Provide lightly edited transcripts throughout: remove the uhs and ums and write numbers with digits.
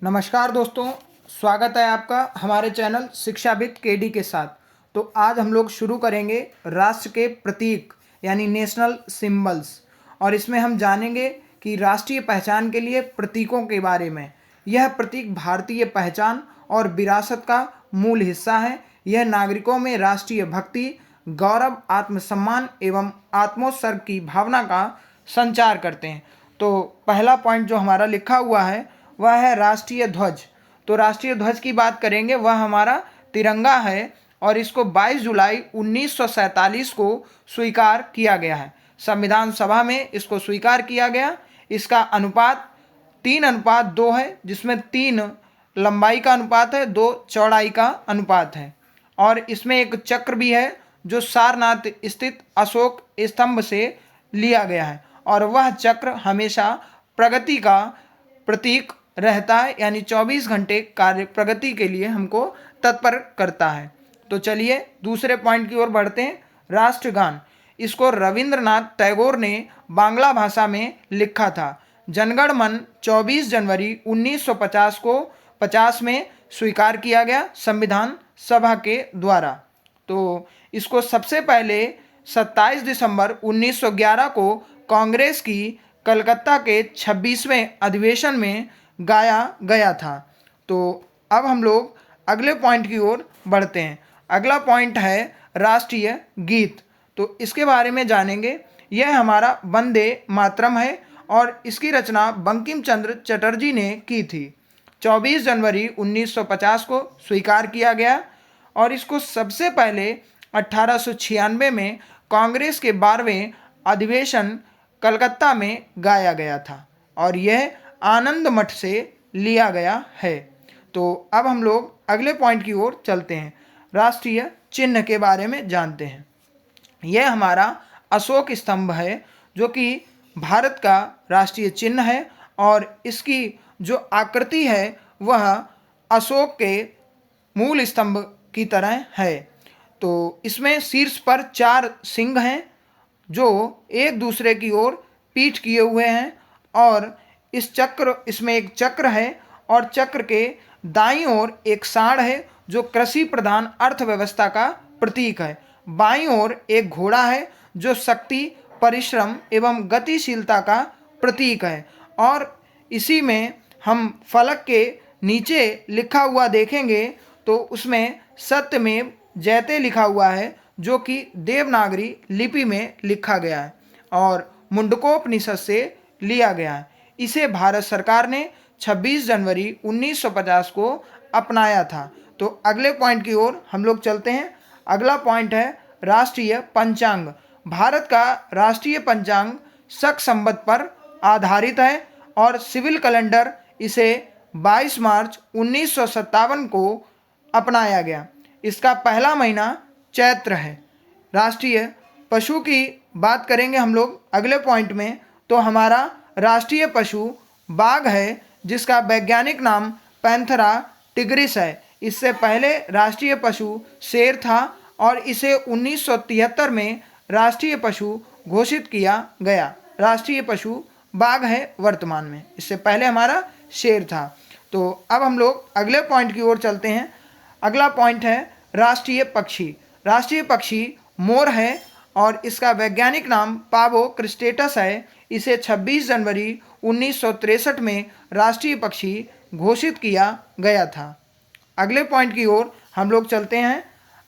नमस्कार दोस्तों, स्वागत है आपका हमारे चैनल शिक्षाविद केडी के साथ। तो आज हम लोग शुरू करेंगे राष्ट्र के प्रतीक यानी नेशनल सिंबल्स, और इसमें हम जानेंगे कि राष्ट्रीय पहचान के लिए प्रतीकों के बारे में। यह प्रतीक भारतीय पहचान और विरासत का मूल हिस्सा है। यह नागरिकों में राष्ट्रीय भक्ति, गौरव, आत्मसम्मान एवं आत्मोत्सर्ग की भावना का संचार करते हैं। तो पहला पॉइंट जो हमारा लिखा हुआ है वह है राष्ट्रीय ध्वज। तो राष्ट्रीय ध्वज की बात करेंगे, वह हमारा तिरंगा है और इसको 22 जुलाई 1947 को स्वीकार किया गया है। संविधान सभा में इसको स्वीकार किया गया। इसका अनुपात 3:2 है, जिसमें 3 लंबाई का अनुपात है, 2 चौड़ाई का अनुपात है। और इसमें एक चक्र भी है जो सारनाथ स्थित अशोक स्तंभ से लिया गया है, और वह चक्र हमेशा प्रगति का प्रतीक रहता है, यानी 24 घंटे कार्य प्रगति के लिए हमको तत्पर करता है। तो चलिए दूसरे पॉइंट की ओर बढ़ते हैं। राष्ट्रगान, इसको रविंद्रनाथ टैगोर ने बांग्ला भाषा में लिखा था। जनगण मन 24 जनवरी 1950 को 50 में स्वीकार किया गया संविधान सभा के द्वारा। तो इसको सबसे पहले 27 दिसंबर 1911 को कांग्रेस की कलकत्ता के 26वें अधिवेशन में गाया गया था। तो अब हम लोग अगले पॉइंट की ओर बढ़ते हैं। अगला पॉइंट है राष्ट्रीय गीत। तो इसके बारे में जानेंगे। यह हमारा वंदे मातरम है और इसकी रचना बंकिम चंद्र चटर्जी ने की थी। 24 जनवरी 1950 को स्वीकार किया गया और इसको सबसे पहले 1896 में कांग्रेस के 12वें अधिवेशन कलकत्ता में गाया गया था और यह आनंद मठ से लिया गया है। तो अब हम लोग अगले पॉइंट की ओर चलते हैं। राष्ट्रीय चिन्ह के बारे में जानते हैं। यह हमारा अशोक स्तंभ है, जो कि भारत का राष्ट्रीय चिन्ह है और इसकी जो आकृति है वह अशोक के मूल स्तंभ की तरह है। तो इसमें शीर्ष पर 4 सिंह हैं जो एक दूसरे की ओर पीठ किए हुए हैं, और इसमें एक चक्र है और चक्र के दाईं ओर एक सांड है जो कृषि प्रधान अर्थव्यवस्था का प्रतीक है। बाईं ओर एक घोड़ा है जो शक्ति, परिश्रम एवं गतिशीलता का प्रतीक है। और इसी में हम फलक के नीचे लिखा हुआ देखेंगे तो उसमें सत्यमेव जयते लिखा हुआ है, जो कि देवनागरी लिपि में लिखा गया है और मुंडकोपनिषद से लिया गया है। इसे भारत सरकार ने 26 जनवरी 1950 को अपनाया था। तो अगले पॉइंट की ओर हम लोग चलते हैं। अगला पॉइंट है राष्ट्रीय पंचांग। भारत का राष्ट्रीय पंचांग शक संवत पर आधारित है और सिविल कैलेंडर इसे 22 मार्च 1957 को अपनाया गया। इसका पहला महीना चैत्र है। राष्ट्रीय पशु की बात करेंगे हम लोग अगले पॉइंट में। तो हमारा राष्ट्रीय पशु बाघ है, जिसका वैज्ञानिक नाम पैंथेरा टिग्रिस है। इससे पहले राष्ट्रीय पशु शेर था और इसे 1973 में राष्ट्रीय पशु घोषित किया गया। राष्ट्रीय पशु बाघ है वर्तमान में, इससे पहले हमारा शेर था। तो अब हम लोग अगले पॉइंट की ओर चलते हैं। अगला पॉइंट है राष्ट्रीय पक्षी। राष्ट्रीय पक्षी मोर है और इसका वैज्ञानिक नाम पावो क्रिस्टेटस है। इसे 26 जनवरी 1963 में राष्ट्रीय पक्षी घोषित किया गया था। अगले पॉइंट की ओर हम लोग चलते हैं।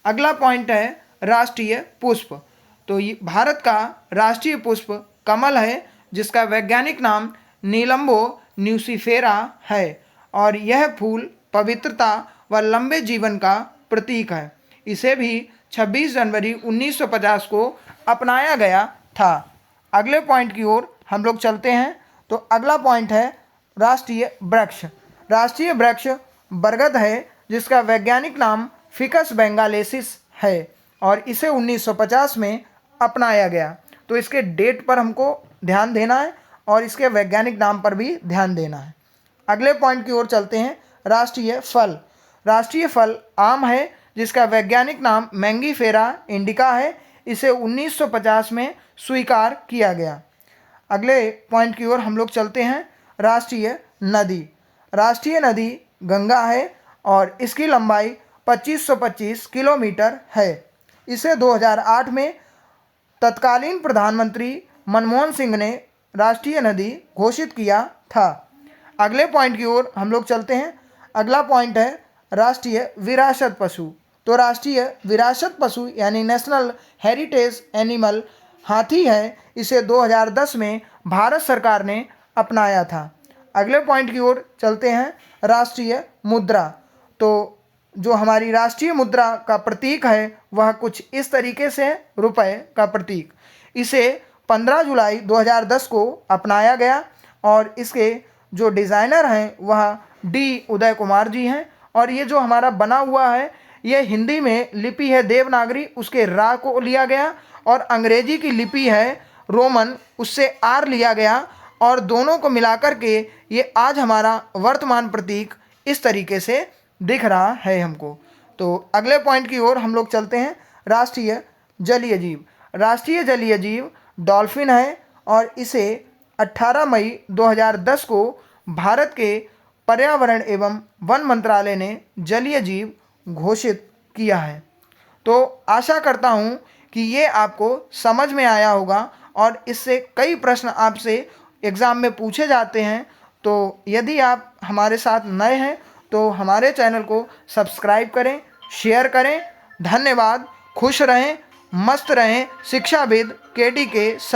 अगला पॉइंट है राष्ट्रीय पुष्प। तो ये भारत का राष्ट्रीय पुष्प कमल है, जिसका वैज्ञानिक नाम नीलम्बो न्यूसिफेरा है और यह फूल पवित्रता व लंबे जीवन का प्रतीक है। इसे भी 26 जनवरी 1950 को अपनाया गया था। अगले पॉइंट की ओर हम लोग चलते हैं। तो अगला पॉइंट है राष्ट्रीय वृक्ष। राष्ट्रीय वृक्ष बरगद है, जिसका वैज्ञानिक नाम फिकस बेंगालेसिस है और इसे 1950 में अपनाया गया। तो इसके डेट पर हमको ध्यान देना है और इसके वैज्ञानिक नाम पर भी ध्यान देना है। अगले पॉइंट की ओर चलते हैं। राष्ट्रीय फल। राष्ट्रीय फल आम है, जिसका वैज्ञानिक नाम मैंगीफेरा इंडिका है। इसे 1950 में स्वीकार किया गया। अगले पॉइंट की ओर हम लोग चलते हैं। राष्ट्रीय नदी। राष्ट्रीय नदी गंगा है और इसकी लंबाई 2525 किलोमीटर है। इसे 2008 में तत्कालीन प्रधानमंत्री मनमोहन सिंह ने राष्ट्रीय नदी घोषित किया था। अगले पॉइंट की ओर हम लोग चलते हैं। अगला पॉइंट है राष्ट्रीय विरासत पशु। तो राष्ट्रीय विरासत पशु यानी नेशनल हेरिटेज एनिमल हाथी है। इसे 2010 में भारत सरकार ने अपनाया था। अगले पॉइंट की ओर चलते हैं, राष्ट्रीय मुद्रा। तो जो हमारी राष्ट्रीय मुद्रा का प्रतीक है वह कुछ इस तरीके से है, रुपए का प्रतीक। इसे 15 जुलाई 2010 को अपनाया गया और इसके जो डिज़ाइनर हैं वह डी उदय कुमार जी हैं। और ये जो हमारा बना हुआ है ये हिंदी में लिपि है देवनागरी, उसके रा को लिया गया, और अंग्रेजी की लिपि है रोमन, उससे आर लिया गया, और दोनों को मिलाकर के ये आज हमारा वर्तमान प्रतीक इस तरीके से दिख रहा है हमको। तो अगले पॉइंट की ओर हम लोग चलते हैं, राष्ट्रीय जलीय जीव। राष्ट्रीय जलीय जीव डॉल्फिन है और इसे 18 मई 2010 को भारत के पर्यावरण एवं वन मंत्रालय ने जलीय जीव घोषित किया है। तो आशा करता हूँ कि ये आपको समझ में आया होगा और इससे कई प्रश्न आपसे एग्ज़ाम में पूछे जाते हैं। तो यदि आप हमारे साथ नए हैं तो हमारे चैनल को सब्सक्राइब करें, शेयर करें। धन्यवाद। खुश रहें, मस्त रहें। शिक्षाविद केडी के